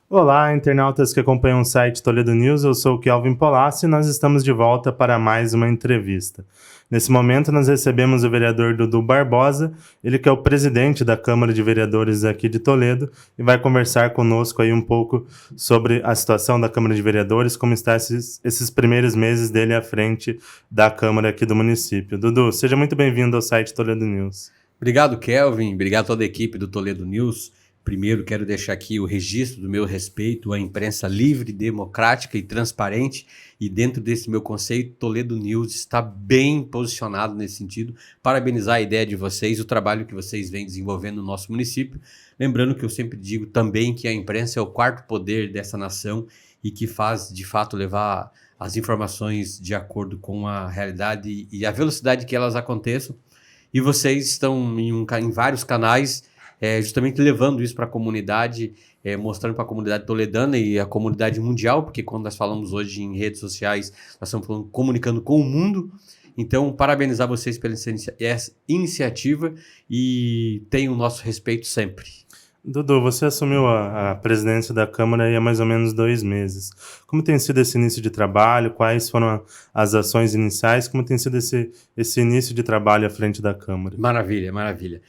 Olá, internautas que acompanham o site Toledo News, eu sou o Kelvin Polassi e nós estamos de volta para mais uma entrevista. Nesse momento nós recebemos o vereador Dudu Barbosa, ele que é o presidente da Câmara de Vereadores aqui de Toledo e vai conversar conosco aí um pouco sobre a situação da Câmara de Vereadores, como está esses primeiros meses dele à frente da Câmara aqui do município. Dudu, seja muito bem-vindo ao site Toledo News. Obrigado, Kelvin. Obrigado a toda a equipe do Toledo News. Primeiro, quero deixar aqui o registro do meu respeito à imprensa livre, democrática e transparente. E dentro desse meu conceito, Toledo News está bem posicionado nesse sentido. Parabenizar a ideia de vocês, o trabalho que vocês vêm desenvolvendo no nosso município. Lembrando que eu sempre digo também que a imprensa é o quarto poder dessa nação e que faz, de fato, levar as informações de acordo com a realidade e a velocidade que elas aconteçam. E vocês estão em vários canais, justamente levando isso para a comunidade, mostrando para a comunidade toledana e a comunidade mundial, porque quando nós falamos hoje em redes sociais, nós estamos falando, comunicando com o mundo. Então, parabenizar vocês pela essa iniciativa e tenham o nosso respeito sempre. Dudu, você assumiu a presidência da Câmara aí há mais ou menos 2 meses. Como tem sido esse início de trabalho? Quais foram as ações iniciais? Como tem sido esse início de trabalho à frente da Câmara? Maravilha, maravilha.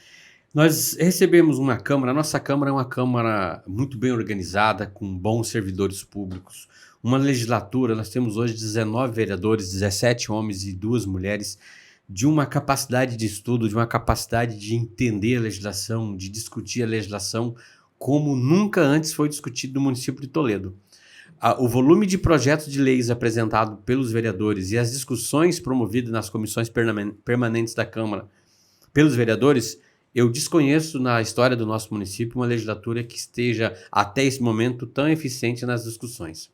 Nós recebemos uma Câmara, a nossa Câmara é uma Câmara muito bem organizada, com bons servidores públicos. Uma legislatura, nós temos hoje 19 vereadores, 17 homens e 2 mulheres, de uma capacidade de estudo, de uma capacidade de entender a legislação, de discutir a legislação como nunca antes foi discutido no município de Toledo. O volume de projetos de leis apresentado pelos vereadores e as discussões promovidas nas comissões permanentes da Câmara pelos vereadores, eu desconheço na história do nosso município uma legislatura que esteja até esse momento tão eficiente nas discussões.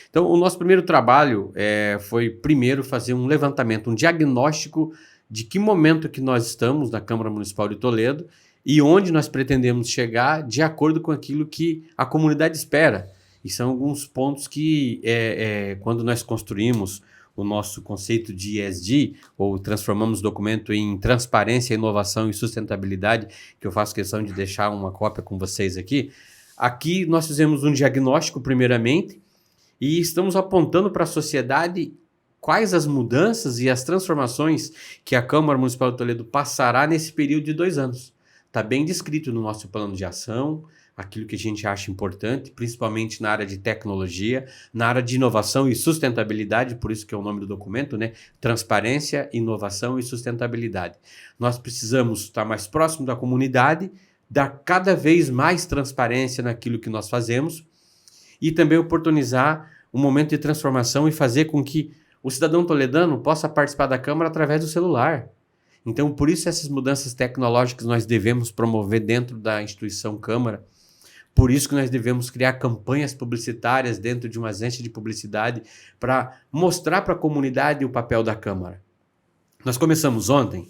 Então, o nosso primeiro trabalho foi primeiro fazer um levantamento, um diagnóstico de que momento que nós estamos na Câmara Municipal de Toledo e onde nós pretendemos chegar de acordo com aquilo que a comunidade espera. E são alguns pontos que, quando nós construímos o nosso conceito de ESG, ou transformamos o documento em transparência, inovação e sustentabilidade, que eu faço questão de deixar uma cópia com vocês aqui. Aqui nós fizemos um diagnóstico primeiramente e estamos apontando para a sociedade quais as mudanças e as transformações que a Câmara Municipal de Toledo passará nesse período de 2 anos. Está bem descrito no nosso plano de ação, aquilo que a gente acha importante, principalmente na área de tecnologia, na área de inovação e sustentabilidade, por isso que é o nome do documento, né? Transparência, inovação e sustentabilidade. Nós precisamos estar mais próximo da comunidade, dar cada vez mais transparência naquilo que nós fazemos e também oportunizar um momento de transformação e fazer com que o cidadão toledano possa participar da Câmara através do celular. Então, por isso essas mudanças tecnológicas nós devemos promover dentro da instituição Câmara. Por isso que nós devemos criar campanhas publicitárias dentro de uma agência de publicidade para mostrar para a comunidade o papel da Câmara. Nós começamos ontem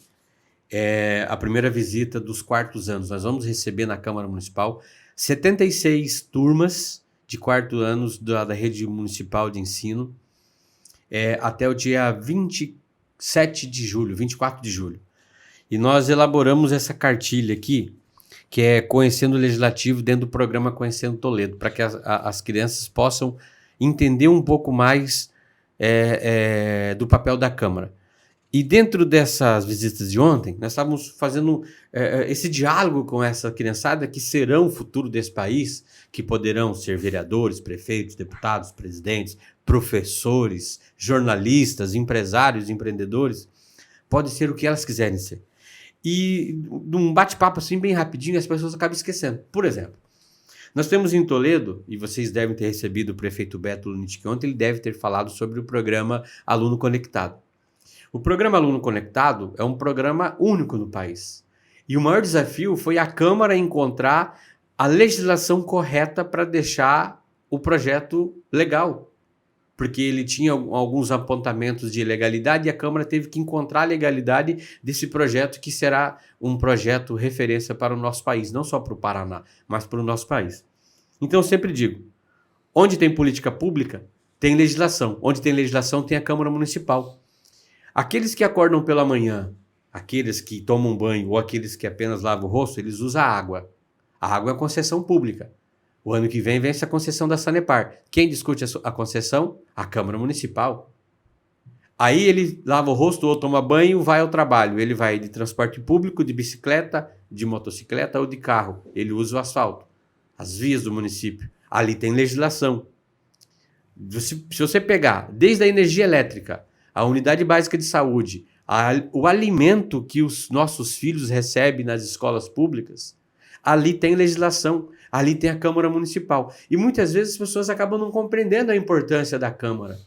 a primeira visita dos 4º anos. Nós vamos receber na Câmara Municipal 76 turmas de 4º anos da rede municipal de ensino até o dia 27 de julho, 24 de julho. E nós elaboramos essa cartilha aqui, que é Conhecendo o Legislativo dentro do programa Conhecendo Toledo, para que as crianças possam entender um pouco mais do papel da Câmara. E dentro dessas visitas de ontem, nós estávamos fazendo esse diálogo com essa criançada que serão o futuro desse país, que poderão ser vereadores, prefeitos, deputados, presidentes, professores, jornalistas, empresários, empreendedores, pode ser o que elas quiserem ser. E num bate-papo assim bem rapidinho, as pessoas acabam esquecendo. Por exemplo, nós temos em Toledo, e vocês devem ter recebido o prefeito Beto Lunit, que ontem ele deve ter falado sobre o programa Aluno Conectado. O programa Aluno Conectado é um programa único no país. E o maior desafio foi a Câmara encontrar a legislação correta para deixar o projeto legal. Porque ele tinha alguns apontamentos de ilegalidade e a Câmara teve que encontrar a legalidade desse projeto, que será um projeto referência para o nosso país, não só para o Paraná, mas para o nosso país. Então eu sempre digo, onde tem política pública, tem legislação. Onde tem legislação, tem a Câmara Municipal. Aqueles que acordam pela manhã, aqueles que tomam banho ou aqueles que apenas lavam o rosto, eles usam a água. A água é concessão pública. O ano que vem vence a concessão da Sanepar. Quem discute a concessão? A Câmara Municipal. Aí ele lava o rosto ou toma banho, vai ao trabalho. Ele vai de transporte público, de bicicleta, de motocicleta ou de carro. Ele usa o asfalto, as vias do município. Ali tem legislação. Se você pegar desde a energia elétrica, a unidade básica de saúde, o alimento que os nossos filhos recebem nas escolas públicas, ali tem legislação, ali tem a Câmara Municipal. E muitas vezes as pessoas acabam não compreendendo a importância da Câmara.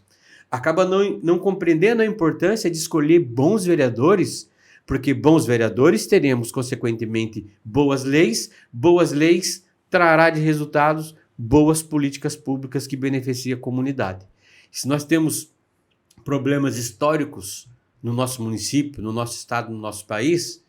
Acabam não compreendendo a importância de escolher bons vereadores, porque bons vereadores teremos, consequentemente, boas leis trará de resultados boas políticas públicas que beneficiam a comunidade. Se nós temos problemas históricos no nosso município, no nosso estado, no nosso país,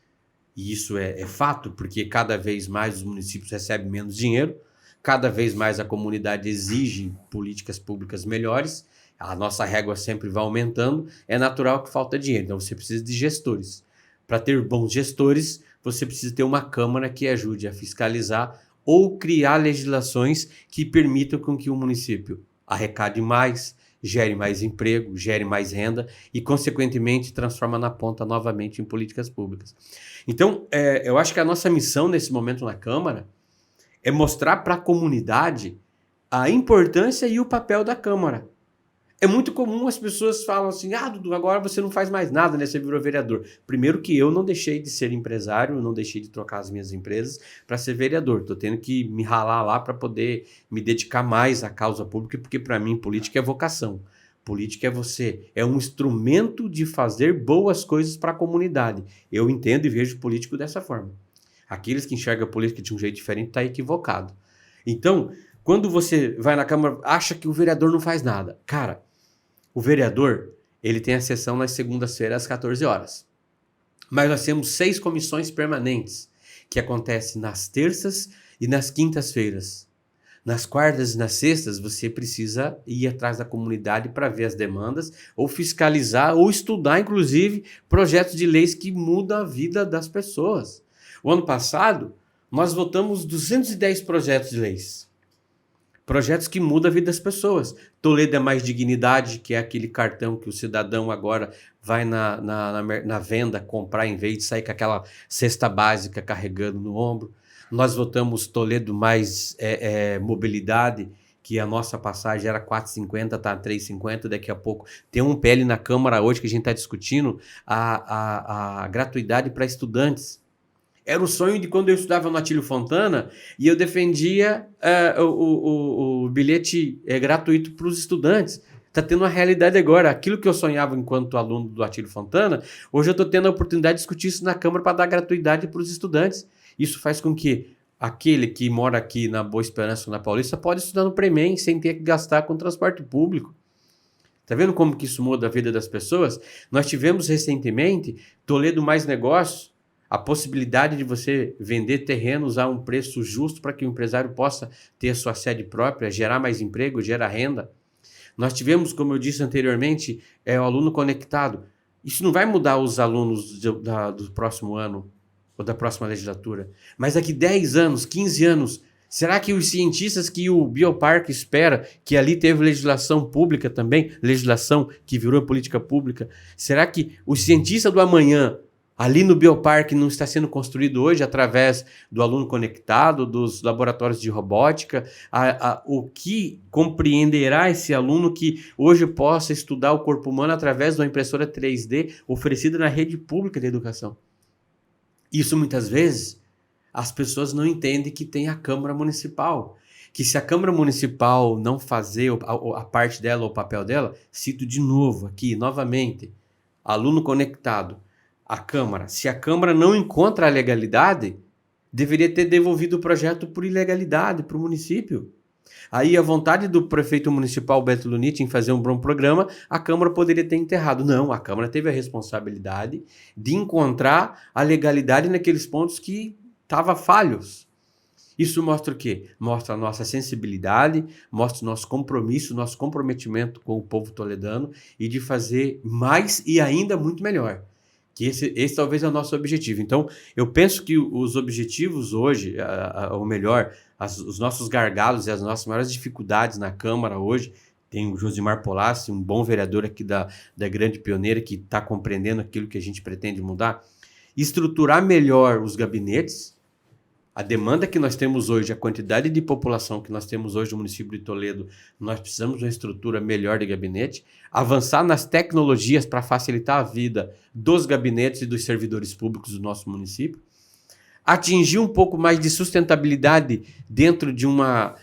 e isso é fato, porque cada vez mais os municípios recebem menos dinheiro, cada vez mais a comunidade exige políticas públicas melhores, a nossa régua sempre vai aumentando, é natural que falta dinheiro, então você precisa de gestores. Para ter bons gestores, você precisa ter uma Câmara que ajude a fiscalizar ou criar legislações que permitam com que o município arrecade mais, gere mais emprego, gere mais renda e, consequentemente, transforma na ponta novamente em políticas públicas. Então, eu acho que a nossa missão nesse momento na Câmara é mostrar para a comunidade a importância e o papel da Câmara. É muito comum as pessoas falam assim, Dudu, agora você não faz mais nada, né? Você virou vereador. Primeiro que eu não deixei de ser empresário, não deixei de trocar as minhas empresas para ser vereador. Estou tendo que me ralar lá para poder me dedicar mais à causa pública, porque para mim política é vocação. Política é um instrumento de fazer boas coisas para a comunidade. Eu entendo e vejo político dessa forma. Aqueles que enxergam a política de um jeito diferente estão equivocado. Então, quando você vai na Câmara, acha que o vereador não faz nada. Cara, o vereador, ele tem a sessão nas segundas-feiras às 14 horas. Mas nós temos 6 comissões permanentes, que acontecem nas terças e nas quintas-feiras. Nas quartas e nas sextas, você precisa ir atrás da comunidade para ver as demandas, ou fiscalizar, ou estudar, inclusive, projetos de leis que mudam a vida das pessoas. O ano passado, nós votamos 210 projetos de leis. Projetos que mudam a vida das pessoas. Toledo é Mais Dignidade, que é aquele cartão que o cidadão agora vai na venda comprar em vez de sair com aquela cesta básica carregando no ombro. Nós votamos Toledo Mais Mobilidade, que a nossa passagem era 4,50, está 3,50, daqui a pouco. Tem um PL na Câmara hoje que a gente está discutindo, a gratuidade para estudantes. Era o sonho de quando eu estudava no Atílio Fontana e eu defendia o bilhete gratuito para os estudantes. Está tendo uma realidade agora. Aquilo que eu sonhava enquanto aluno do Atílio Fontana, hoje eu estou tendo a oportunidade de discutir isso na Câmara para dar gratuidade para os estudantes. Isso faz com que aquele que mora aqui na Boa Esperança ou na Paulista pode estudar no Premem sem ter que gastar com transporte público. Está vendo como que isso muda a vida das pessoas? Nós tivemos recentemente Toledo Mais Negócios, a possibilidade de você vender terrenos a um preço justo para que o empresário possa ter a sua sede própria, gerar mais emprego, gerar renda. Nós tivemos, como eu disse anteriormente, o aluno conectado. Isso não vai mudar os alunos do próximo ano ou da próxima legislatura. Mas daqui 10 anos, 15 anos, será que os cientistas que o Bioparque espera, que ali teve legislação pública também, legislação que virou política pública, será que o cientista do amanhã ali no Bioparque não está sendo construído hoje através do aluno conectado, dos laboratórios de robótica, o que compreenderá esse aluno que hoje possa estudar o corpo humano através de uma impressora 3D oferecida na rede pública de educação? Isso muitas vezes as pessoas não entendem que tem a Câmara Municipal, que se a Câmara Municipal não fazer a parte dela, o papel dela, cito de novo aqui, novamente, aluno conectado, a Câmara, se a Câmara não encontra a legalidade, deveria ter devolvido o projeto por ilegalidade para o município. Aí a vontade do prefeito municipal Beto Luniti em fazer um bom programa, a Câmara poderia ter enterrado. Não, a Câmara teve a responsabilidade de encontrar a legalidade naqueles pontos que estavam falhos. Isso mostra o quê? Mostra a nossa sensibilidade, mostra o nosso compromisso, o nosso comprometimento com o povo toledano e de fazer mais e ainda muito melhor. Que esse talvez é o nosso objetivo. Então, eu penso que os objetivos hoje, ou melhor, os nossos gargalos e as nossas maiores dificuldades na Câmara hoje. Tem o Josimar Polassi, um bom vereador aqui da Grande Pioneira, que está compreendendo aquilo que a gente pretende mudar. Estruturar melhor os gabinetes. A demanda que nós temos hoje, a quantidade de população que nós temos hoje no município de Toledo, nós precisamos de uma estrutura melhor de gabinete. Avançar nas tecnologias para facilitar a vida dos gabinetes e dos servidores públicos do nosso município. Atingir um pouco mais de sustentabilidade dentro de uma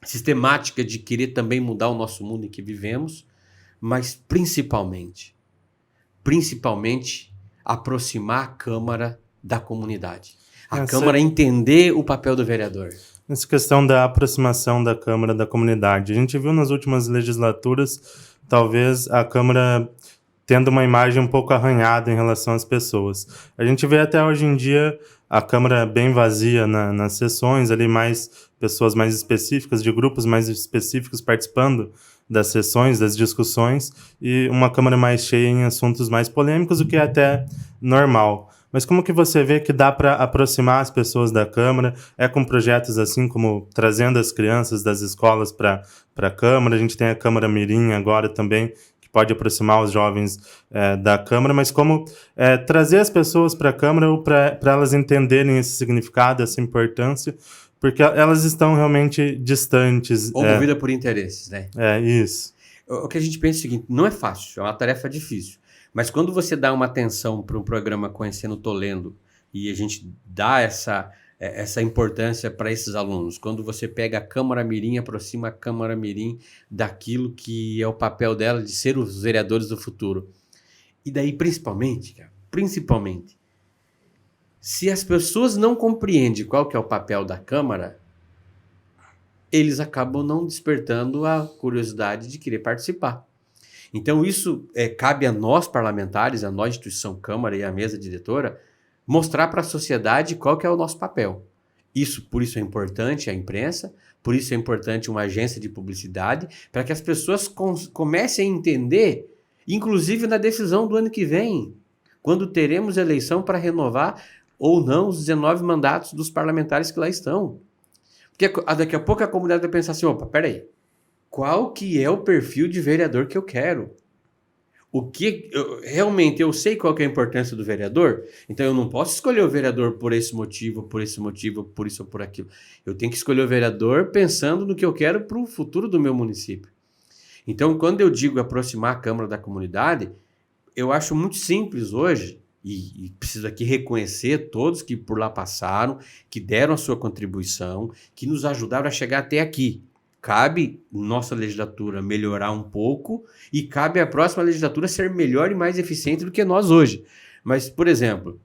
sistemática de querer também mudar o nosso mundo em que vivemos, mas principalmente aproximar a Câmara da comunidade. A Câmara entender o papel do vereador. Essa questão da aproximação da Câmara da comunidade. A gente viu nas últimas legislaturas, talvez a Câmara tendo uma imagem um pouco arranhada em relação às pessoas. A gente vê até hoje em dia a Câmara bem vazia nas sessões, ali mais pessoas mais específicas, de grupos mais específicos participando das sessões, das discussões, e uma Câmara mais cheia em assuntos mais polêmicos, o que é até normal. Mas como que você vê que dá para aproximar as pessoas da Câmara? É com projetos assim como trazendo as crianças das escolas para a Câmara, a gente tem a Câmara Mirim agora também, que pode aproximar os jovens da Câmara, mas como trazer as pessoas para a Câmara ou para elas entenderem esse significado, essa importância, porque elas estão realmente distantes. Ou movida por interesses, né? É, isso. O que a gente pensa é o seguinte, não é fácil, é uma tarefa difícil. Mas quando você dá uma atenção para um programa Conhecendo Toledo e a gente dá essa importância para esses alunos, quando você pega a Câmara Mirim, aproxima a Câmara Mirim daquilo que é o papel dela de ser os vereadores do futuro. E daí, principalmente, se as pessoas não compreendem qual que é o papel da Câmara, eles acabam não despertando a curiosidade de querer participar. Então isso cabe a nós parlamentares, a nós instituição Câmara e a mesa diretora, mostrar para a sociedade qual que é o nosso papel. Por isso é importante a imprensa, por isso é importante uma agência de publicidade, para que as pessoas comecem a entender, inclusive na decisão do ano que vem, quando teremos eleição para renovar ou não os 19 mandatos dos parlamentares que lá estão. Porque daqui a pouco a comunidade vai pensar assim, opa, peraí, qual que é o perfil de vereador que eu quero? Realmente eu sei qual que é a importância do vereador, então eu não posso escolher o vereador por esse motivo, por isso ou por aquilo. Eu tenho que escolher o vereador pensando no que eu quero para o futuro do meu município. Então, quando eu digo aproximar a Câmara da comunidade, eu acho muito simples hoje, e preciso aqui reconhecer todos que por lá passaram, que deram a sua contribuição, que nos ajudaram a chegar até aqui. Cabe nossa legislatura melhorar um pouco e cabe à próxima legislatura ser melhor e mais eficiente do que nós hoje. Mas, por exemplo,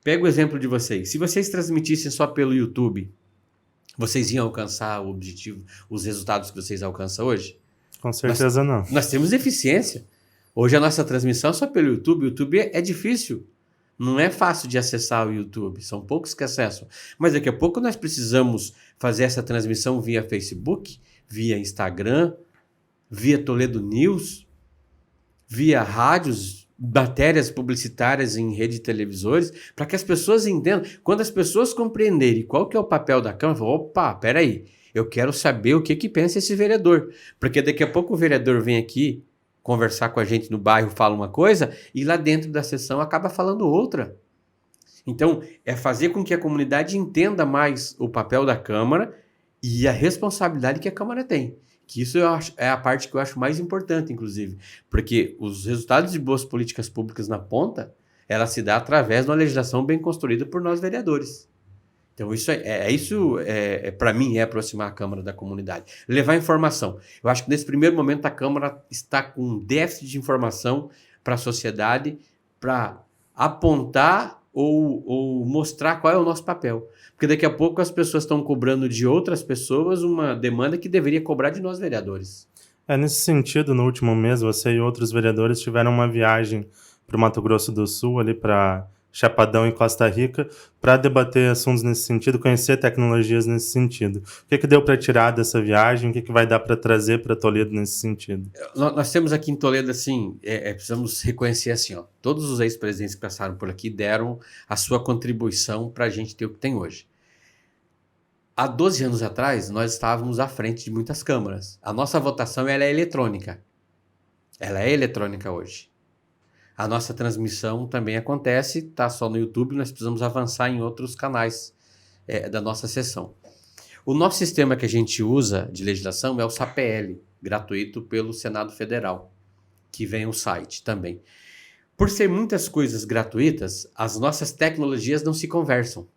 pega o exemplo de vocês. Se vocês transmitissem só pelo YouTube, vocês iam alcançar o objetivo, os resultados que vocês alcançam hoje? Com certeza não. Nós temos eficiência. Hoje a nossa transmissão é só pelo YouTube. O YouTube é difícil. Não é fácil de acessar o YouTube, são poucos que acessam. Mas daqui a pouco nós precisamos fazer essa transmissão via Facebook, via Instagram, via Toledo News, via rádios, matérias publicitárias em rede de televisores, para que as pessoas entendam. Quando as pessoas compreenderem qual que é o papel da Câmara, falam, opa, peraí, eu quero saber o que pensa esse vereador. Porque daqui a pouco o vereador vem aqui conversar com a gente no bairro, fala uma coisa, e lá dentro da sessão acaba falando outra. Então, é fazer com que a comunidade entenda mais o papel da Câmara e a responsabilidade que a Câmara tem. Que isso é a parte que eu acho mais importante, inclusive. Porque os resultados de boas políticas públicas na ponta, ela se dá através de uma legislação bem construída por nós vereadores. Então, isso para mim, é aproximar a Câmara da comunidade. Levar informação. Eu acho que nesse primeiro momento a Câmara está com um déficit de informação para a sociedade para apontar ou mostrar qual é o nosso papel. Porque daqui a pouco as pessoas estão cobrando de outras pessoas uma demanda que deveria cobrar de nós vereadores. Nesse sentido, no último mês, você e outros vereadores tiveram uma viagem para o Mato Grosso do Sul, ali para Chapadão e Costa Rica para debater assuntos nesse sentido, conhecer tecnologias nesse sentido. O que deu para tirar dessa viagem? O que vai dar para trazer para Toledo nesse sentido? Nós temos aqui em Toledo, assim, precisamos reconhecer assim, ó, todos os ex-presidentes que passaram por aqui deram a sua contribuição para a gente ter o que tem hoje. Há 12 anos atrás, nós estávamos à frente de muitas câmaras. A nossa votação ela é eletrônica. Ela é eletrônica hoje. A nossa transmissão também acontece, está só no YouTube, nós precisamos avançar em outros canais da nossa sessão. O nosso sistema que a gente usa de legislação é o SAPL, gratuito pelo Senado Federal, que vem o site também. Por ser muitas coisas gratuitas, as nossas tecnologias não se conversam.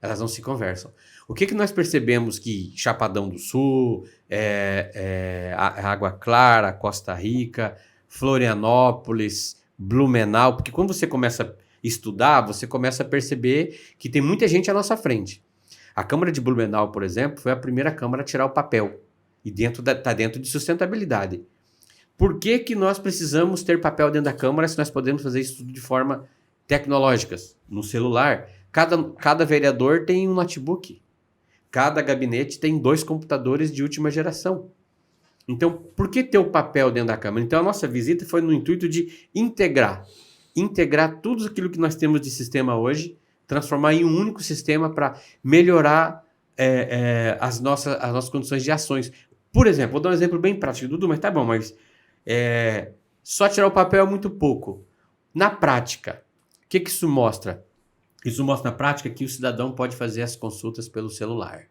Elas não se conversam. O que nós percebemos que Chapadão do Sul, Água Clara, Costa Rica, Florianópolis, Blumenau, porque quando você começa a estudar, você começa a perceber que tem muita gente à nossa frente. A Câmara de Blumenau, por exemplo, foi a primeira Câmara a tirar o papel. E está dentro de sustentabilidade. Por que nós precisamos ter papel dentro da Câmara se nós podemos fazer isso tudo de forma tecnológica? No celular, cada vereador tem um notebook. Cada gabinete tem 2 computadores de última geração. Então, por que ter o papel dentro da Câmara? Então, a nossa visita foi no intuito de integrar tudo aquilo que nós temos de sistema hoje, transformar em um único sistema para melhorar as nossas condições de ações. Por exemplo, vou dar um exemplo bem prático, Dudu, mas tá bom, mas só tirar o papel é muito pouco. Na prática, o que isso mostra? Isso mostra na prática que o cidadão pode fazer as consultas pelo celular.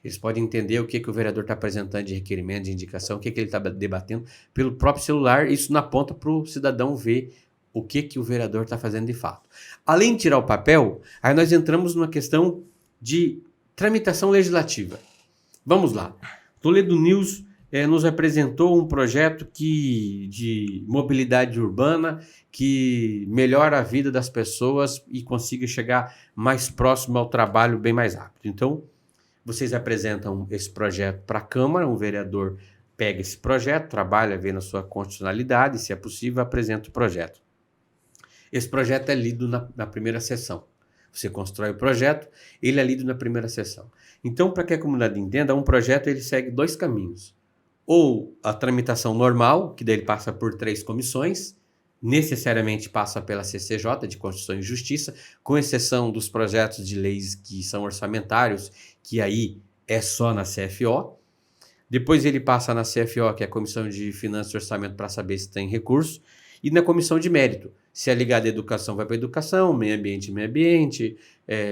Eles podem entender o que o vereador está apresentando de requerimento, de indicação, o que ele está debatendo pelo próprio celular. Isso na ponta para o cidadão ver o que o vereador está fazendo de fato. Além de tirar o papel, aí nós entramos numa questão de tramitação legislativa. Vamos lá. Toledo News nos apresentou um projeto de mobilidade urbana que melhora a vida das pessoas e consiga chegar mais próximo ao trabalho bem mais rápido. Então, vocês apresentam esse projeto para a Câmara, um vereador pega esse projeto, trabalha, vê na sua constitucionalidade, se é possível, apresenta o projeto. Esse projeto é lido na primeira sessão. Você constrói o projeto, ele é lido na primeira sessão. Então, para que a comunidade entenda, um projeto ele segue 2 caminhos. Ou a tramitação normal, que daí ele passa por 3 comissões, necessariamente passa pela CCJ, de Constituição e Justiça, com exceção dos projetos de leis que são orçamentários, que aí é só na CFO. Depois ele passa na CFO, que é a Comissão de Finanças e Orçamento, para saber se tem recurso, e na Comissão de Mérito. Se é ligado à educação, vai para a educação, meio ambiente,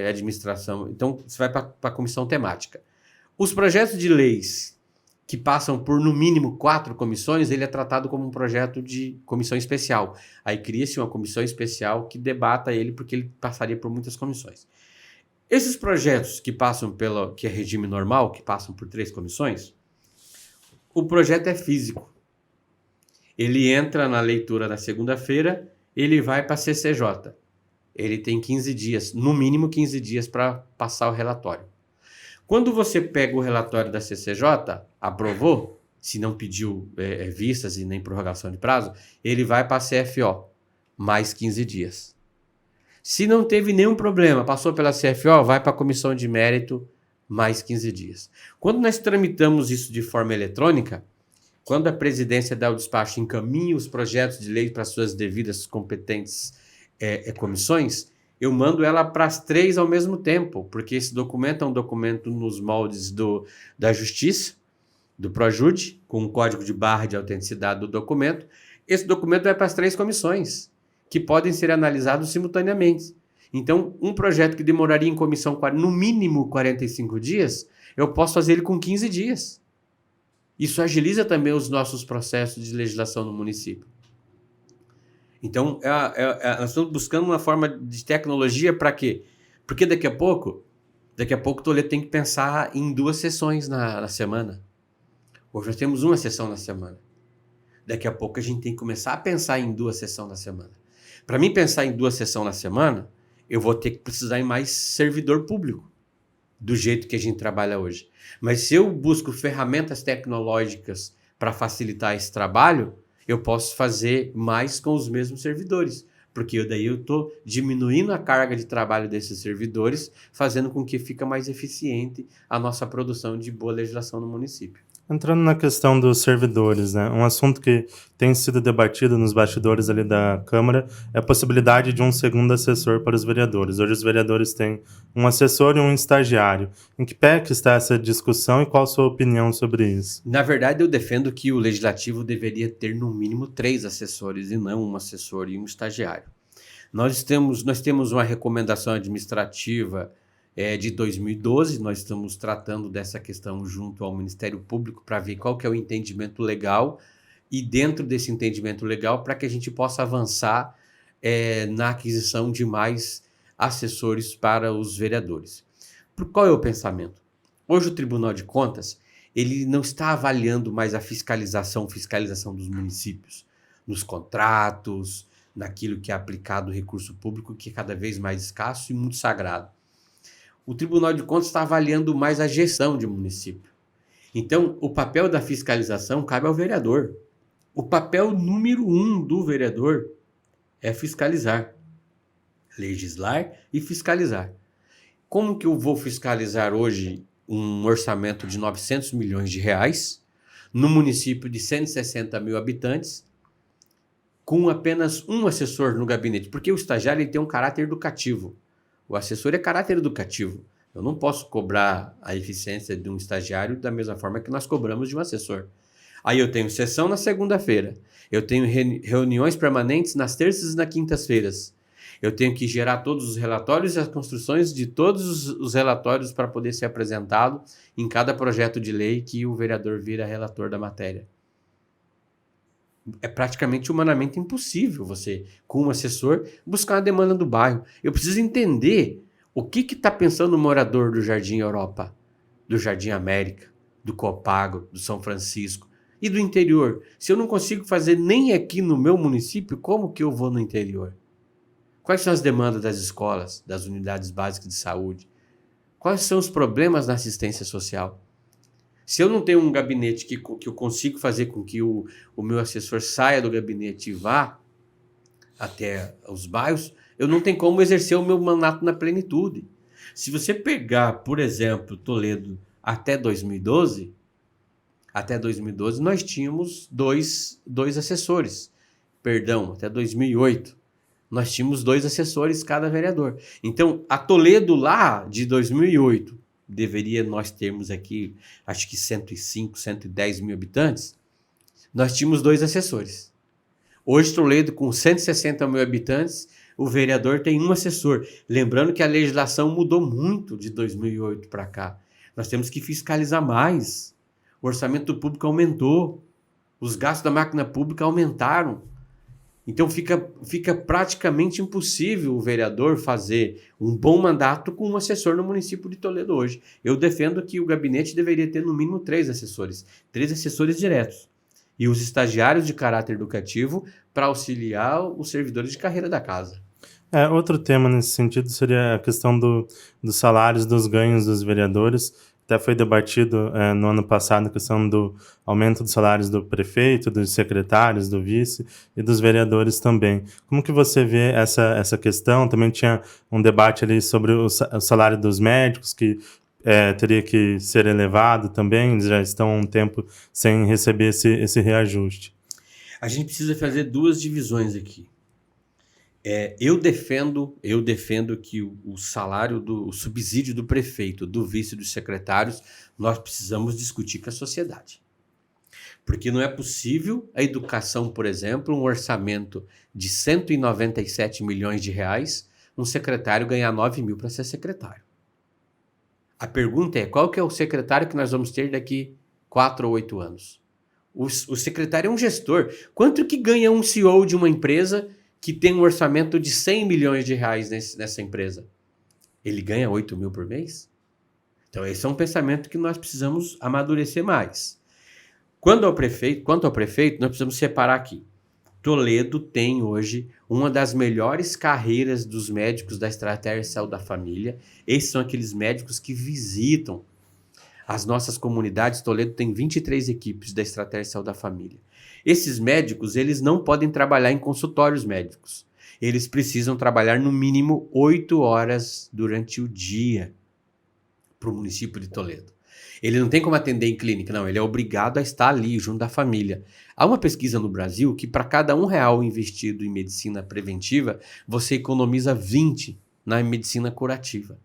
administração. Então, você vai para a comissão temática. Os projetos de leis que passam por, no mínimo, 4 comissões, ele é tratado como um projeto de comissão especial. Aí cria-se uma comissão especial que debata ele, porque ele passaria por muitas comissões. Esses projetos que passam que é regime normal, que passam por 3 comissões, o projeto é físico. Ele entra na leitura na segunda-feira, ele vai para a CCJ. Ele tem 15 dias, no mínimo 15 dias para passar o relatório. Quando você pega o relatório da CCJ, aprovou, se não pediu vistas e nem prorrogação de prazo, ele vai para a CFO, mais 15 dias. Se não teve nenhum problema, passou pela CFO, vai para a comissão de mérito, mais 15 dias. Quando nós tramitamos isso de forma eletrônica, quando a presidência dá o despacho e encaminha os projetos de lei para suas devidas competentes comissões, eu mando ela para as 3 ao mesmo tempo, porque esse documento é um documento nos moldes da Justiça, do Projude, com um código de barra de autenticidade do documento. Esse documento vai para as 3 comissões, que podem ser analisados simultaneamente. Então, um projeto que demoraria em comissão no mínimo 45 dias, eu posso fazer ele com 15 dias. Isso agiliza também os nossos processos de legislação no município. Então, nós estamos buscando uma forma de tecnologia para quê? Porque daqui a pouco o Toledo tem que pensar em 2 sessões na semana. Hoje nós temos uma sessão na semana. Daqui a pouco a gente tem que começar a pensar em 2 sessões na semana. Para mim pensar em 2 sessões na semana, eu vou ter que precisar em mais servidor público, do jeito que a gente trabalha hoje. Mas se eu busco ferramentas tecnológicas para facilitar esse trabalho, eu posso fazer mais com os mesmos servidores, porque daí eu estou diminuindo a carga de trabalho desses servidores, fazendo com que fique mais eficiente a nossa produção de boa legislação no município. Entrando na questão dos servidores, né? Um assunto que tem sido debatido nos bastidores ali da Câmara é a possibilidade de um segundo assessor para os vereadores. Hoje os vereadores têm um assessor e um estagiário. Em que pé que está essa discussão e qual a sua opinião sobre isso? Na verdade, eu defendo que o legislativo deveria ter no mínimo 3 assessores e não um assessor e um estagiário. Nós temos uma recomendação administrativa de 2012, nós estamos tratando dessa questão junto ao Ministério Público para ver qual que é o entendimento legal e dentro desse entendimento legal para que a gente possa avançar na aquisição de mais assessores para os vereadores. Qual é o pensamento? Hoje o Tribunal de Contas ele não está avaliando mais a fiscalização dos municípios, nos contratos, naquilo que é aplicado o recurso público, que é cada vez mais escasso e muito sagrado. O Tribunal de Contas está avaliando mais a gestão de município. Então, o papel da fiscalização cabe ao vereador. O papel número 1 do vereador é fiscalizar, legislar e fiscalizar. Como que eu vou fiscalizar hoje um orçamento de 900 milhões de reais no município de 160 mil habitantes com apenas um assessor no gabinete? Porque o estagiário ele tem um caráter educativo. O assessor é caráter educativo. Eu não posso cobrar a eficiência de um estagiário da mesma forma que nós cobramos de um assessor. Aí eu tenho sessão na segunda-feira. Eu tenho reuniões permanentes nas terças e nas quintas-feiras. Eu tenho que gerar todos os relatórios e as construções de todos os relatórios para poder ser apresentado em cada projeto de lei que o vereador vira relator da matéria. É praticamente humanamente impossível você, com um assessor, buscar uma demanda do bairro. Eu preciso entender o que está pensando o morador do Jardim Europa, do Jardim América, do Copago, do São Francisco e do interior. Se eu não consigo fazer nem aqui no meu município, como que eu vou no interior? Quais são as demandas das escolas, das unidades básicas de saúde? Quais são os problemas na assistência social? Se eu não tenho um gabinete que eu consigo fazer com que o meu assessor saia do gabinete e vá até os bairros, eu não tenho como exercer o meu mandato na plenitude. Se você pegar, por exemplo, Toledo até 2012 nós tínhamos dois assessores. Perdão, até 2008. Nós tínhamos 2 assessores cada vereador. Então, a Toledo lá de 2008, deveria nós termos aqui, acho que 105, 110 mil habitantes, nós tínhamos 2 assessores. Hoje, Toledo, com 160 mil habitantes, o vereador tem um assessor. Lembrando que a legislação mudou muito de 2008 para cá. Nós temos que fiscalizar mais. O orçamento público aumentou. Os gastos da máquina pública aumentaram. Então fica praticamente impossível o vereador fazer um bom mandato com um assessor no município de Toledo hoje. Eu defendo que o gabinete deveria ter no mínimo 3 assessores diretos, e os estagiários de caráter educativo para auxiliar os servidores de carreira da casa. Outro tema nesse sentido seria a questão dos salários, dos ganhos dos vereadores. Até foi debatido no ano passado a questão do aumento dos salários do prefeito, dos secretários, do vice e dos vereadores também. Como que você vê essa questão? Também tinha um debate ali sobre o salário dos médicos, que teria que ser elevado também, eles já estão há um tempo sem receber esse reajuste. A gente precisa fazer 2 divisões aqui. Eu defendo que o salário, o subsídio do prefeito, do vice e dos secretários, nós precisamos discutir com a sociedade. Porque não é possível a educação, por exemplo, um orçamento de 197 milhões de reais, um secretário ganhar 9 mil para ser secretário. A pergunta é, qual que é o secretário que nós vamos ter daqui 4 ou 8 anos? O secretário é um gestor. Quanto que ganha um CEO de uma empresa que tem um orçamento de 100 milhões de reais nessa empresa? Ele ganha 8 mil por mês? Então, esse é um pensamento que nós precisamos amadurecer mais. Quanto ao prefeito, nós precisamos separar aqui. Toledo tem hoje uma das melhores carreiras dos médicos da Estratégia de Saúde da Família. Esses são aqueles médicos que visitam as nossas comunidades. Toledo tem 23 equipes da Estratégia de Saúde da Família. Esses médicos, eles não podem trabalhar em consultórios médicos. eles precisam trabalhar no mínimo 8 horas durante o dia para o município de Toledo. Ele não tem como atender em clínica, não. Ele é obrigado a estar ali, junto da família. Há uma pesquisa no Brasil que para cada R$ 1 investido em medicina preventiva, você economiza 20 na medicina curativa.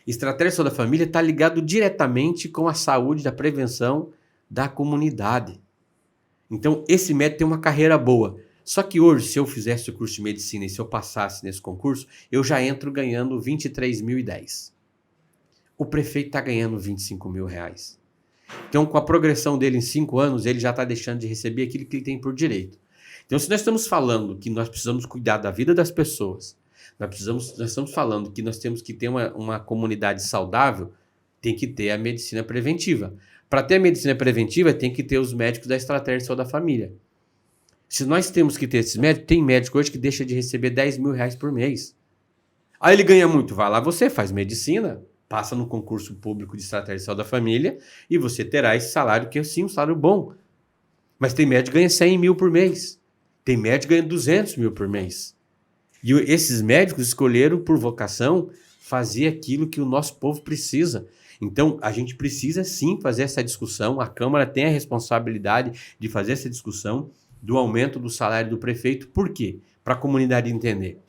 Estratégia Saúde da Família está ligado diretamente com a saúde, da prevenção da comunidade. Então, esse médico tem uma carreira boa. Só que hoje, se eu fizesse o curso de medicina e se eu passasse nesse concurso, eu já entro ganhando R$ 23.010. O prefeito está ganhando R$ 25.000. Então, com a progressão dele em 5 anos, ele já está deixando de receber aquilo que ele tem por direito. Então, se nós estamos falando que nós precisamos cuidar da vida das pessoas, nós estamos falando que nós temos que ter uma comunidade saudável, tem que ter a medicina preventiva. Para ter a medicina preventiva, tem que ter os médicos da Estratégia Saúde da Família. Se nós temos que ter esses médicos, tem médico hoje que deixa de receber R$ 10.000 por mês. Aí ele ganha muito, vai lá, você faz medicina, passa no concurso público de Estratégia de Saúde da Família e você terá esse salário, que é sim um salário bom. Mas tem médico que ganha 100 mil por mês. Tem médico que ganha 200 mil por mês. E esses médicos escolheram por vocação fazer aquilo que o nosso povo precisa. Então, a gente precisa sim fazer essa discussão. A Câmara tem a responsabilidade de fazer essa discussão do aumento do salário do prefeito. Por quê? Para a comunidade entender.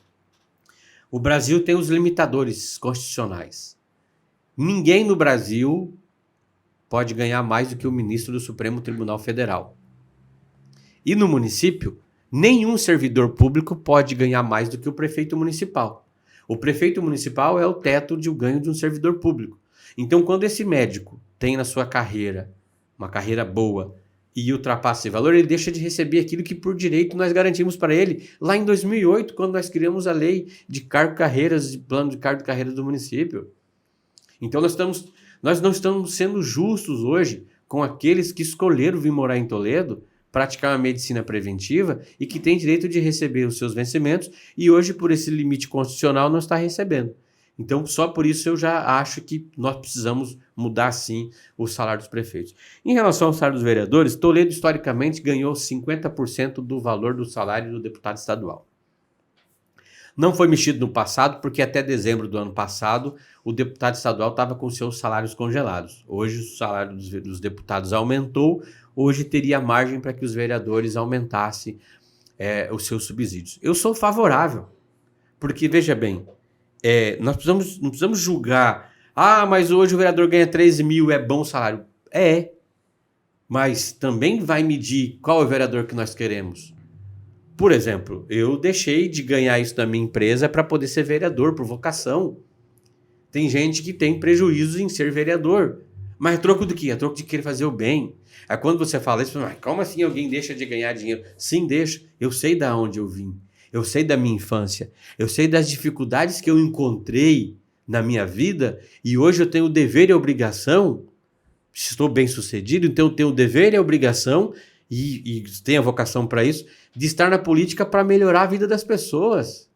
O Brasil tem os limitadores constitucionais. Ninguém no Brasil pode ganhar mais do que o ministro do Supremo Tribunal Federal. E no município, nenhum servidor público pode ganhar mais do que o prefeito municipal. O prefeito municipal é o teto de ganho de um servidor público. Então, quando esse médico tem na sua carreira uma carreira boa e ultrapassa esse valor, ele deixa de receber aquilo que por direito nós garantimos para ele lá em 2008, quando nós criamos a lei de cargo-carreiras, de plano de cargo-carreiras do município. Então nós não estamos sendo justos hoje com aqueles que escolheram vir morar em Toledo, praticar uma medicina preventiva e que tem direito de receber os seus vencimentos e hoje, por esse limite constitucional, não está recebendo. Então, só por isso eu já acho que nós precisamos mudar, sim, o salário dos prefeitos. Em relação ao salário dos vereadores, Toledo, historicamente, ganhou 50% do valor do salário do deputado estadual. Não foi mexido no passado, porque até dezembro do ano passado, o deputado estadual estava com seus salários congelados. Hoje, o salário dos deputados aumentou, hoje teria margem para que os vereadores aumentassem os seus subsídios. Eu sou favorável, porque, veja bem, nós não precisamos julgar, mas hoje o vereador ganha 13 mil, é bom salário. Mas também vai medir qual é o vereador que nós queremos. Por exemplo, eu deixei de ganhar isso da minha empresa para poder ser vereador, por vocação. Tem gente que tem prejuízos em ser vereador. Mas é troco do quê? É troco de querer fazer o bem. Aí quando você fala isso, como assim alguém deixa de ganhar dinheiro? Sim, deixa. Eu sei de onde eu vim. Eu sei da minha infância. Eu sei das dificuldades que eu encontrei na minha vida. E hoje eu tenho o dever e a obrigação. Se estou bem sucedido, então eu tenho o dever e a obrigação, e tenho a vocação para isso, de estar na política para melhorar a vida das pessoas.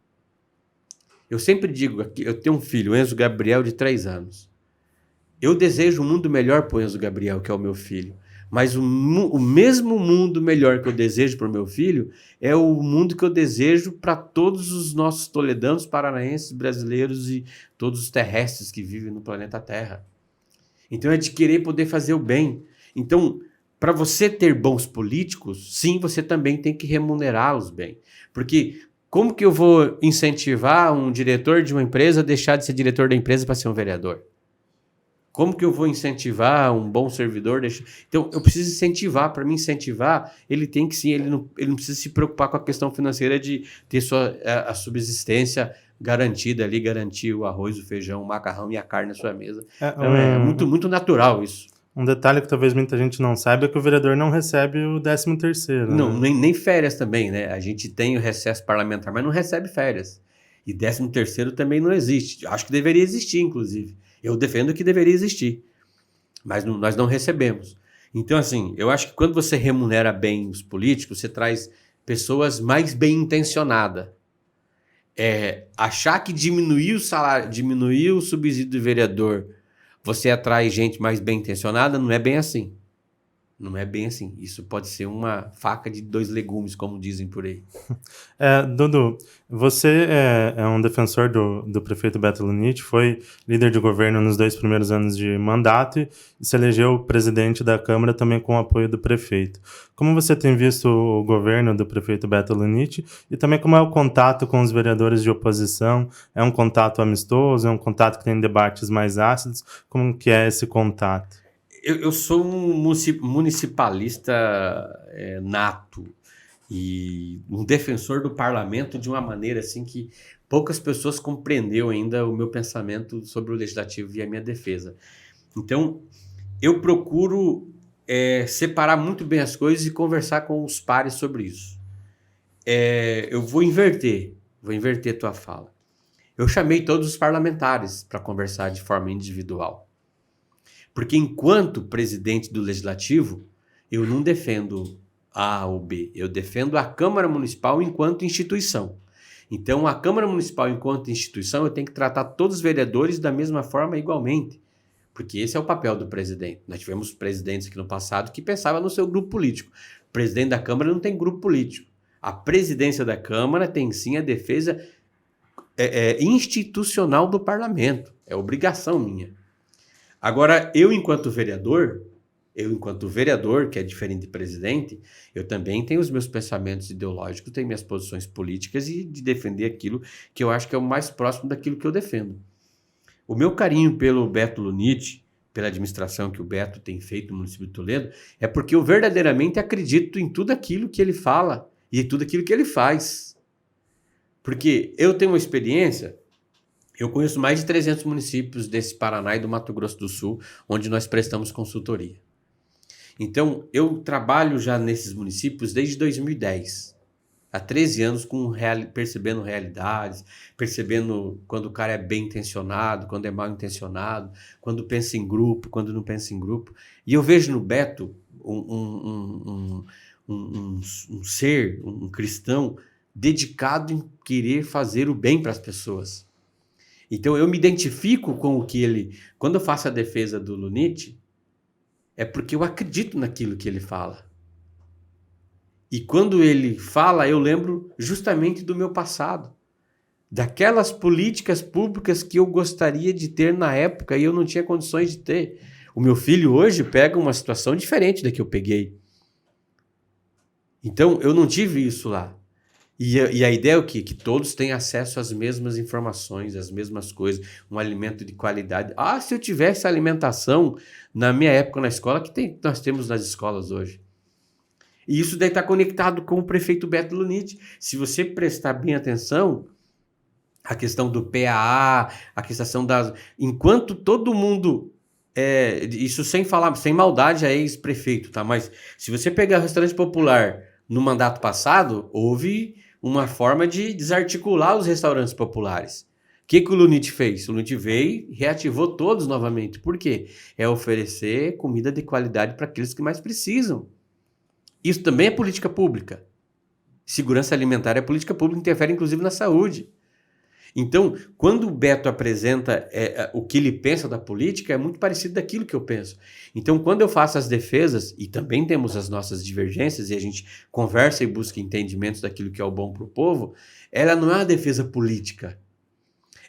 Eu sempre digo, eu tenho um filho, Enzo Gabriel, de 3 anos. Eu desejo um mundo melhor para o Enzo Gabriel, que é o meu filho. Mas o mesmo mundo melhor que eu desejo para o meu filho é o mundo que eu desejo para todos os nossos toledanos, paranaenses, brasileiros e todos os terrestres que vivem no planeta Terra. Então é de querer poder fazer o bem. Então, para você ter bons políticos, sim, você também tem que remunerá-los bem. Porque como que eu vou incentivar um diretor de uma empresa a deixar de ser diretor da empresa para ser um vereador? Como que eu vou incentivar um bom servidor? Então, eu preciso incentivar. Para me incentivar, ele tem que sim, ele não precisa se preocupar com a questão financeira de ter a subsistência garantida ali, garantir o arroz, o feijão, o macarrão e a carne na sua mesa. Então, é muito, muito natural isso. Um detalhe que talvez muita gente não saiba é que o vereador não recebe o 13º. Não, né? nem férias também, né? A gente tem o recesso parlamentar, mas não recebe férias. E 13º também não existe. Acho que deveria existir, inclusive. Eu defendo que deveria existir. Mas nós não recebemos. Então, assim, eu acho que quando você remunera bem os políticos, você traz pessoas mais bem intencionadas. Achar que diminuir o salário, diminuir o subsídio do vereador, você atrai gente mais bem intencionada, não é bem assim. Não é bem assim. Isso pode ser uma faca de dois legumes, como dizem por aí. Dudu, você é um defensor do prefeito Beto Luniti, foi líder de governo nos 2 primeiros anos de mandato e se elegeu presidente da Câmara também com o apoio do prefeito. Como você tem visto o governo do prefeito Beto Luniti e também como é o contato com os vereadores de oposição? É um contato amistoso? É um contato que tem debates mais ácidos? Como que é esse contato? Eu sou um municipalista nato e um defensor do parlamento de uma maneira assim que poucas pessoas compreenderam ainda o meu pensamento sobre o legislativo e a minha defesa. Então, eu procuro separar muito bem as coisas e conversar com os pares sobre isso. Eu vou inverter tua fala. Eu chamei todos os parlamentares para conversar de forma individual. Porque enquanto presidente do Legislativo, eu não defendo A ou B, eu defendo a Câmara Municipal enquanto instituição. Então, a Câmara Municipal enquanto instituição, eu tenho que tratar todos os vereadores da mesma forma igualmente, porque esse é o papel do presidente. Nós tivemos presidentes aqui no passado que pensavam no seu grupo político. O presidente da Câmara não tem grupo político. A presidência da Câmara tem sim a defesa institucional do parlamento. É obrigação minha. Agora, eu enquanto vereador, que é diferente de presidente, eu também tenho os meus pensamentos ideológicos, tenho minhas posições políticas e de defender aquilo que eu acho que é o mais próximo daquilo que eu defendo. O meu carinho pelo Beto Luniti, pela administração que o Beto tem feito no município de Toledo, é porque eu verdadeiramente acredito em tudo aquilo que ele fala e em tudo aquilo que ele faz. Porque eu tenho uma experiência... Eu conheço mais de 300 municípios desse Paraná e do Mato Grosso do Sul, onde nós prestamos consultoria. Então, eu trabalho já nesses municípios desde 2010. Há 13 anos percebendo realidades, percebendo quando o cara é bem intencionado, quando é mal intencionado, quando pensa em grupo, quando não pensa em grupo. E eu vejo no Beto um ser, um cristão, dedicado em querer fazer o bem para as pessoas. Então, eu me identifico com o que ele... Quando eu faço a defesa do Luniti, é porque eu acredito naquilo que ele fala. E quando ele fala, eu lembro justamente do meu passado. Daquelas políticas públicas que eu gostaria de ter na época e eu não tinha condições de ter. O meu filho hoje pega uma situação diferente da que eu peguei. Então, eu não tive isso lá. E a ideia é o quê? Que todos têm acesso às mesmas informações, às mesmas coisas, um alimento de qualidade. Se eu tivesse alimentação na minha época na escola, nós temos nas escolas hoje. E isso daí está conectado com o prefeito Beto Luniti. Se você prestar bem atenção, a questão do PAA, a questão das... Enquanto todo mundo... isso sem falar, sem maldade a ex-prefeito, tá? Mas se você pegar o restaurante popular no mandato passado, houve uma forma de desarticular os restaurantes populares. O que o Luniti fez? O Luniti veio e reativou todos novamente. Por quê? É oferecer comida de qualidade para aqueles que mais precisam. Isso também é política pública. Segurança alimentar é política pública, interfere inclusive na saúde. Então, quando o Beto apresenta o que ele pensa da política, é muito parecido daquilo que eu penso. Então, quando eu faço as defesas, e também temos as nossas divergências, e a gente conversa e busca entendimentos daquilo que é o bom para o povo, ela não é uma defesa política.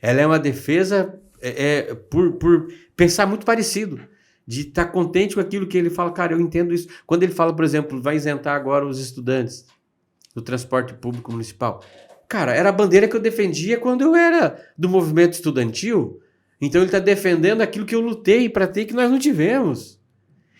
Ela é uma defesa por pensar muito parecido, de estar contente com aquilo que ele fala. Cara, eu entendo isso. Quando ele fala, por exemplo, vai isentar agora os estudantes do transporte público municipal. Cara, era a bandeira que eu defendia quando eu era do movimento estudantil. Então ele está defendendo aquilo que eu lutei para ter que nós não tivemos.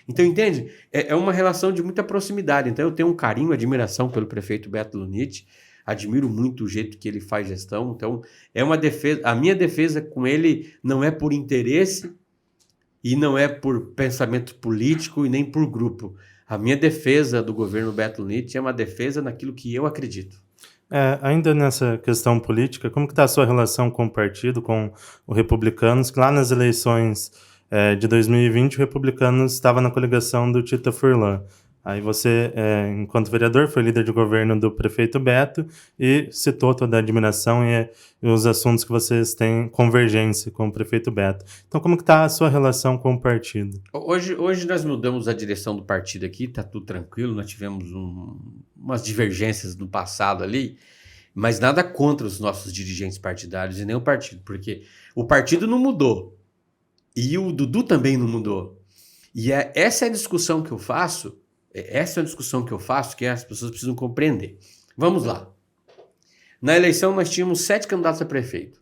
Então, entende? É uma relação de muita proximidade. Então eu tenho um carinho, admiração pelo prefeito Beto Luniti. Admiro muito o jeito que ele faz gestão. Então, é uma defesa. A minha defesa com ele não é por interesse e não é por pensamento político e nem por grupo. A minha defesa do governo Beto Luniti é uma defesa naquilo que eu acredito. Ainda nessa questão política, como que está a sua relação com o partido, com o Republicanos? Que lá nas eleições de 2020, o Republicanos estava na coligação do Tita Furlan. Aí você, enquanto vereador, foi líder de governo do prefeito Beto e citou toda a admiração e os assuntos que vocês têm convergência com o prefeito Beto. Então, como que está a sua relação com o partido? Hoje nós mudamos a direção do partido aqui, tá tudo tranquilo, nós tivemos umas divergências no passado ali, mas nada contra os nossos dirigentes partidários e nem o partido, porque o partido não mudou e o Dudu também não mudou. E essa é a discussão que eu faço, que as pessoas precisam compreender. Vamos lá. Na eleição nós tínhamos 7 candidatos a prefeito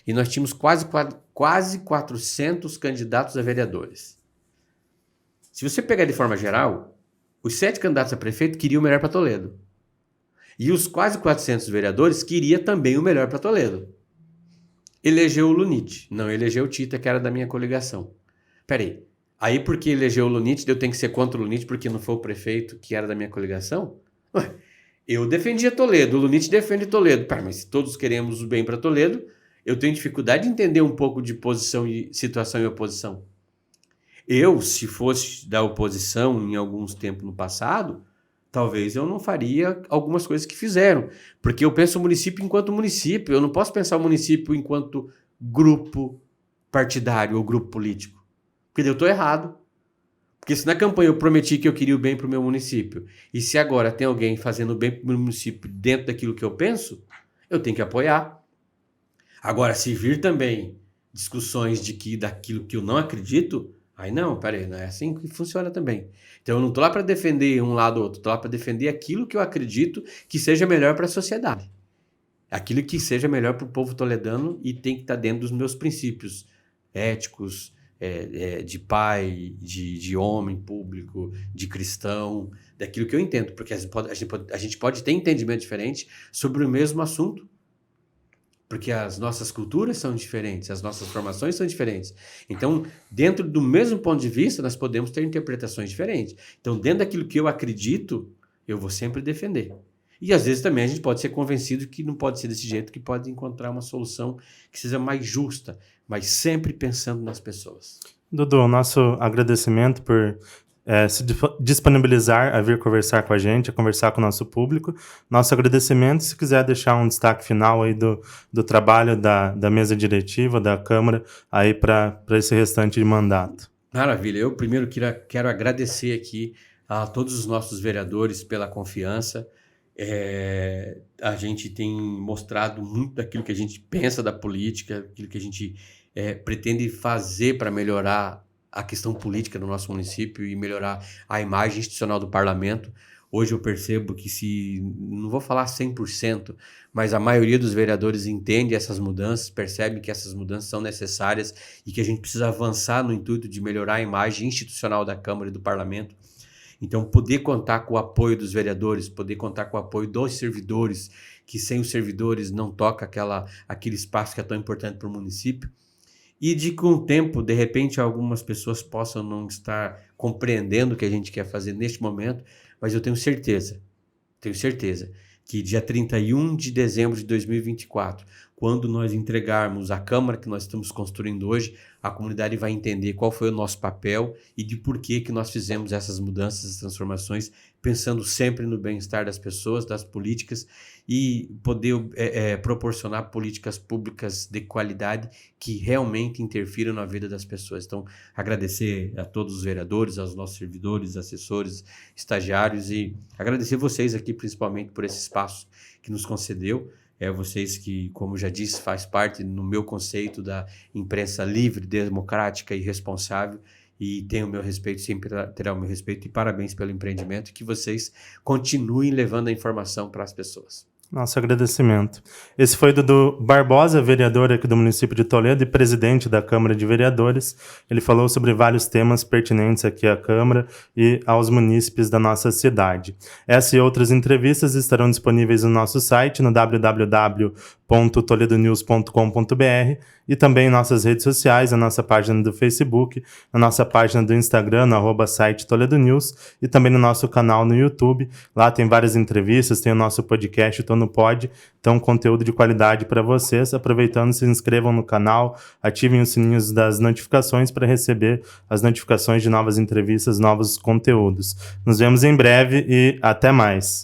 e nós tínhamos quase 400 candidatos a vereadores. Se você pegar de forma geral, os 7 candidatos a prefeito queriam o melhor para Toledo. E os quase 400 vereadores queriam também o melhor para Toledo. Elegeu o Lunit, não elegeu o Tita, que era da minha coligação. Peraí, aí porque elegeu o Lunit, eu tenho que ser contra o Lunit porque não foi o prefeito que era da minha coligação? Ué, eu defendia Toledo, o Lunit defende Toledo. Pá, mas se todos queremos o bem para Toledo, eu tenho dificuldade de entender um pouco de posição e situação e oposição. Eu, se fosse da oposição em alguns tempos no passado, talvez eu não faria algumas coisas que fizeram, porque eu penso o município enquanto município, eu não posso pensar o município enquanto grupo partidário ou grupo político, porque eu estou errado. Porque se na campanha eu prometi que eu queria o bem para o meu município, e se agora tem alguém fazendo o bem para o meu município dentro daquilo que eu penso, eu tenho que apoiar. Agora, se vir também discussões daquilo que eu não acredito, aí não, peraí, não é assim que funciona também. Então eu não estou lá para defender um lado ou outro, estou lá para defender aquilo que eu acredito que seja melhor para a sociedade. Aquilo que seja melhor para o povo toledano e tem que estar dentro dos meus princípios éticos, de pai, de homem público, de cristão, daquilo que eu entendo, porque a gente pode ter entendimento diferente sobre o mesmo assunto, porque as nossas culturas são diferentes, as nossas formações são diferentes. Então, dentro do mesmo ponto de vista, nós podemos ter interpretações diferentes. Então, dentro daquilo que eu acredito, eu vou sempre defender. E às vezes também a gente pode ser convencido que não pode ser desse jeito, que pode encontrar uma solução que seja mais justa, mas sempre pensando nas pessoas. Dudu, nosso agradecimento por se disponibilizar a vir conversar com a gente, a conversar com o nosso público. Nosso agradecimento, se quiser deixar um destaque final aí do trabalho da mesa diretiva, da Câmara, aí para esse restante de mandato. Maravilha. Eu primeiro quero agradecer aqui a todos os nossos vereadores pela confiança. A gente tem mostrado muito daquilo que a gente pensa da política, aquilo que a gente pretende fazer para melhorar a questão política do nosso município e melhorar a imagem institucional do parlamento. Hoje eu percebo que não vou falar 100%, mas a maioria dos vereadores entende essas mudanças, percebe que essas mudanças são necessárias e que a gente precisa avançar no intuito de melhorar a imagem institucional da Câmara e do parlamento. Então, poder contar com o apoio dos vereadores, poder contar com o apoio dos servidores, que sem os servidores não toca aquele espaço que é tão importante para o município. E de com o tempo, de repente, algumas pessoas possam não estar compreendendo o que a gente quer fazer neste momento, mas eu tenho certeza que dia 31 de dezembro de 2024, quando nós entregarmos a Câmara que nós estamos construindo hoje, a comunidade vai entender qual foi o nosso papel e de por que nós fizemos essas mudanças, essas transformações, pensando sempre no bem-estar das pessoas, das políticas e poder proporcionar políticas públicas de qualidade que realmente interfiram na vida das pessoas. Então, agradecer a todos os vereadores, aos nossos servidores, assessores, estagiários e agradecer vocês aqui principalmente por esse espaço que nos concedeu. Vocês que, como já disse, faz parte no meu conceito da imprensa livre, democrática e responsável e tem o meu respeito, sempre terá o meu respeito e parabéns pelo empreendimento e que vocês continuem levando a informação para as pessoas. Nosso agradecimento. Esse foi Dudu Barbosa, vereador aqui do município de Toledo e presidente da Câmara de Vereadores. Ele falou sobre vários temas pertinentes aqui à Câmara e aos munícipes da nossa cidade. Essa e outras entrevistas estarão disponíveis no nosso site, no www.toledonews.com.br e também em nossas redes sociais, na nossa página do Facebook, na nossa página do Instagram, no @site Toledo News, e também no nosso canal no YouTube. Lá tem várias entrevistas, tem o nosso podcast Tô no Pod, então conteúdo de qualidade para vocês. Aproveitando, se inscrevam no canal, ativem os sininhos das notificações para receber as notificações de novas entrevistas, novos conteúdos. Nos vemos em breve e até mais!